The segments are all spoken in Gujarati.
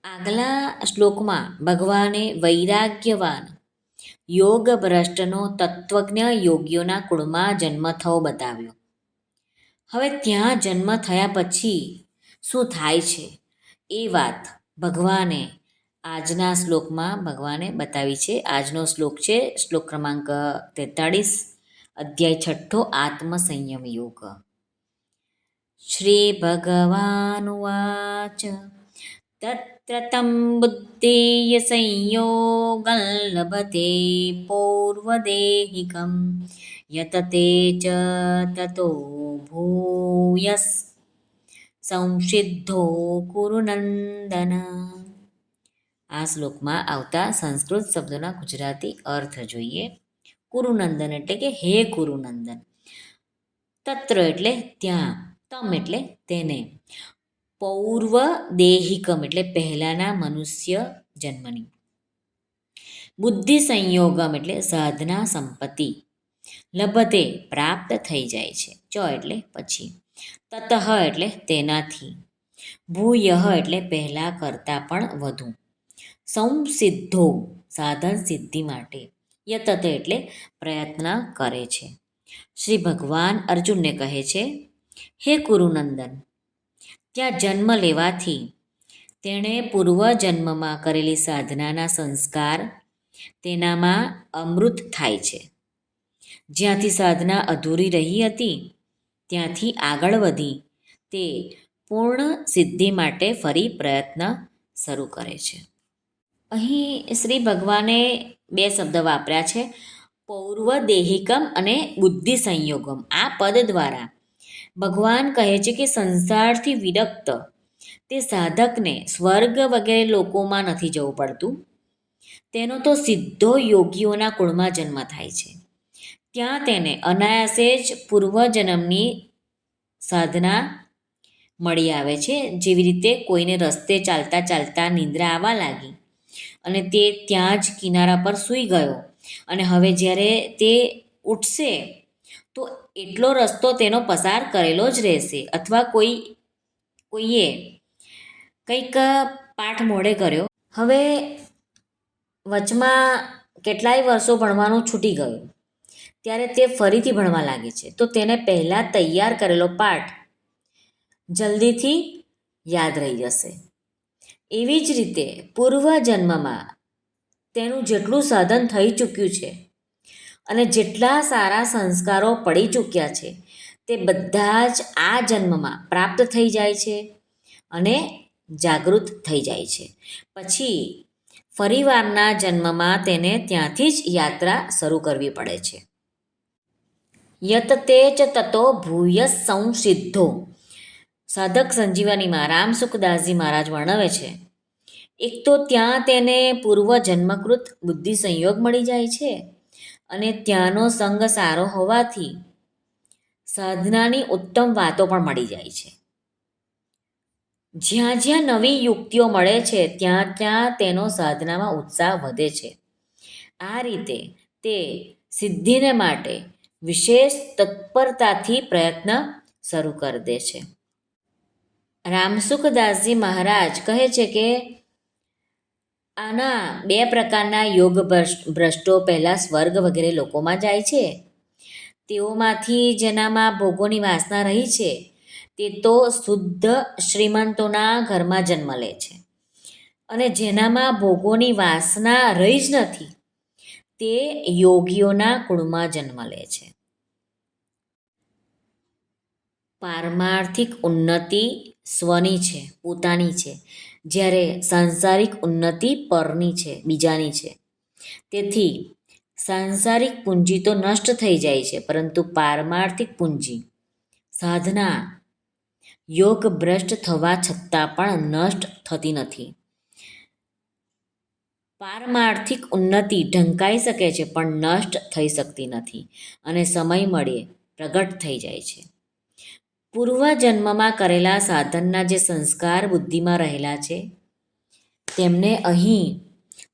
આગલા શ્લોકમાં ભગવાને વૈરાગ્યવાન યોગ ભ્રષ્ટનો તત્વજ્ઞ યોગીઓના કુળમાં જન્મ થવો બતાવ્યો. હવે ત્યાં જન્મ થયા પછી શું થાય છે એ વાત ભગવાને આજના શ્લોકમાં ભગવાને બતાવી છે. આજનો શ્લોક છે શ્લોક ક્રમાંક 43, અધ્યાય છઠ્ઠો, આત્મસંયમ યોગ. શ્રી ભગવાનુવાચ તત્ર તમ બુદ્ધિય સંયોગં લભતે પૌર્વદેહિકં યત તે ચ તતો ભૂયસ સંસિદ્ધો કુરુ નંદન. આ શ્લોકમાં આવતા સંસ્કૃત શબ્દોના ગુજરાતી અર્થ જોઈએ. કુરુનંદન એટલે કે હે કુરુનંદન. તત્ર એટલે ત્યાં, તમ એટલે તેને, પૌર્વ દેહિકમ એટલે પહેલાના મનુષ્ય જન્મની, બુદ્ધિ સંયોગમ એટલે સાધના સંપત્તિ, લભતે પ્રાપ્ત થઈ જાય છે, ચ એટલે પછી, તતઃ એટલે તેનાથી, ભૂય એટલે પહેલા કરતાં પણ વધુ, સંસિદ્ધો સાધન સિદ્ધિ માટે, યતત એટલે પ્રયત્ન કરે છે. શ્રી ભગવાન અર્જુનને કહે છે, હે કુરુનંદન, ત્યાં જન્મ લેવાથી તેણે પૂર્વજન્મમાં કરેલી સાધનાના સંસ્કાર તેનામાં અમૃત થાય છે. જ્યાંથી સાધના અધૂરી રહી હતી ત્યાંથી આગળ વધી તે પૂર્ણ સિદ્ધિ માટે ફરી પ્રયત્ન શરૂ કરે છે. અહીં શ્રી ભગવાને બે શબ્દ વાપર્યા છે, પૌર્વદેહિકમ અને બુદ્ધિ સંયોગમ. આ પદ દ્વારા ભગવાન કહે છે કે સંસારથી વિરક્ત તે સાધકને સ્વર્ગ વગેરે લોકોમાં નથી જવું પડતું. તેનો તો સીધો યોગીઓના કુળમાં જન્મ થાય છે. ત્યાં તેને અનાયાસે જ પૂર્વજન્મની સાધના મળી આવે છે. જેવી રીતે કોઈને રસ્તે ચાલતા ચાલતા નિંદ્રા આવવા લાગી અને તે ત્યાં જ કિનારા પર સૂઈ ગયો અને હવે જ્યારે તે ઉઠશે તો એટલો રસ્તો તેનો પસાર કરેલો જ રહેશે, અથવા કોઈએ કંઈક પાઠ મોડે કર્યો, હવે વચમાં કેટલાય વર્ષો ભણવાનું છૂટી ગયું, ત્યારે તે ફરીથી ભણવા લાગે છે તો તેને પહેલાં તૈયાર કરેલો પાઠ જલ્દીથી યાદ રહી જશે. એવી જ રીતે પૂર્વજન્મમાં તેનું જેટલું સાધન થઈ ચૂક્યું છે અને જેટલા સારા સંસ્કારો પડી ચૂક્યા છે તે બધા જ આ જન્મમાં પ્રાપ્ત થઈ જાય છે અને જાગૃત થઈ જાય છે. પછી ફરીવારના જન્મમાં તેને ત્યાંથી જ યાત્રા શરૂ કરવી પડે છે. યત તે ચ તતો ભૂય સંસિદ્ધો. સાધક સંજીવનીમાં રામસુખદાસજી મહારાજ વર્ણવે છે, એક તો ત્યાં તેને પૂર્વજન્મકૃત બુદ્ધિ સંયોગ મળી જાય છે અને ત્યાંનો સંગ સારો હોવાથી સાધનાની ઉત્તમ વાતો પણ મળી જાય છે. જ્યાં જ્યાં નવી યુક્તિઓ મળે છે ત્યાં ત્યાં તેનો સાધનામાં ઉત્સાહ વધે છે. આ રીતે તે સિદ્ધિને માટે વિશેષ તત્પરતાથી પ્રયત્ન શરૂ કરી દે છે. રામસુખદાસજી મહારાજ કહે છે કે આના બે પ્રકારના યોગ ભ્રષ્ટો પહેલાં સ્વર્ગ વગેરે લોકોમાં જાય છે. તેઓમાંથી જેનામાં ભોગોની વાસના રહી છે તે તો શુદ્ધ શ્રીમંતોના ઘરમાં જન્મ લે છે, અને જેનામાં ભોગોની વાસના રહી જ નથી તે યોગીઓના કુળમાં જન્મ લે છે. પારમાર્થિક ઉન્નતિ સ્વની છે, પોતાની છે, જ્યારે સાંસારિક ઉન્નતિ પરની છે, બીજાની છે. તેથી સાંસારિક પૂંજી તો નષ્ટ થઈ જાય છે, પરંતુ પારમાર્થિક પૂંજી સાધના યોગ ભ્રષ્ટ થવા છતાં પણ નષ્ટ થતી નથી. પારમાર્થિક ઉન્નતિ ઢંકાઈ શકે છે પણ નષ્ટ થઈ શકતી નથી અને સમય મળે પ્રગટ થઈ જાય છે. પૂર્વજન્મમાં કરેલા સાધનના જે સંસ્કાર બુદ્ધિમાં રહેલા છે તેમને અહીં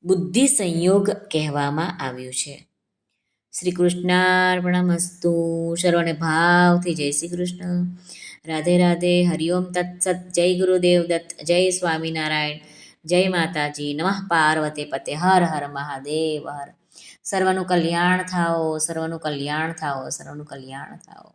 બુદ્ધિ સંયોગ કહેવામાં આવ્યું છે. શ્રી કૃષ્ણાર્પણમસ્તુ. સર્વને ભાવથી જય શ્રી કૃષ્ણ. રાધે રાધે. હરિઓમ તત્સત. જય ગુરુદેવ દત્ત. જય સ્વામિનારાયણ. જય માતાજી. નમઃ પાર્વતી પતે. હર હર મહાદેવ હર. સર્વનું કલ્યાણ થાઓ, સર્વનું કલ્યાણ થાઓ, સર્વનું કલ્યાણ થાઓ.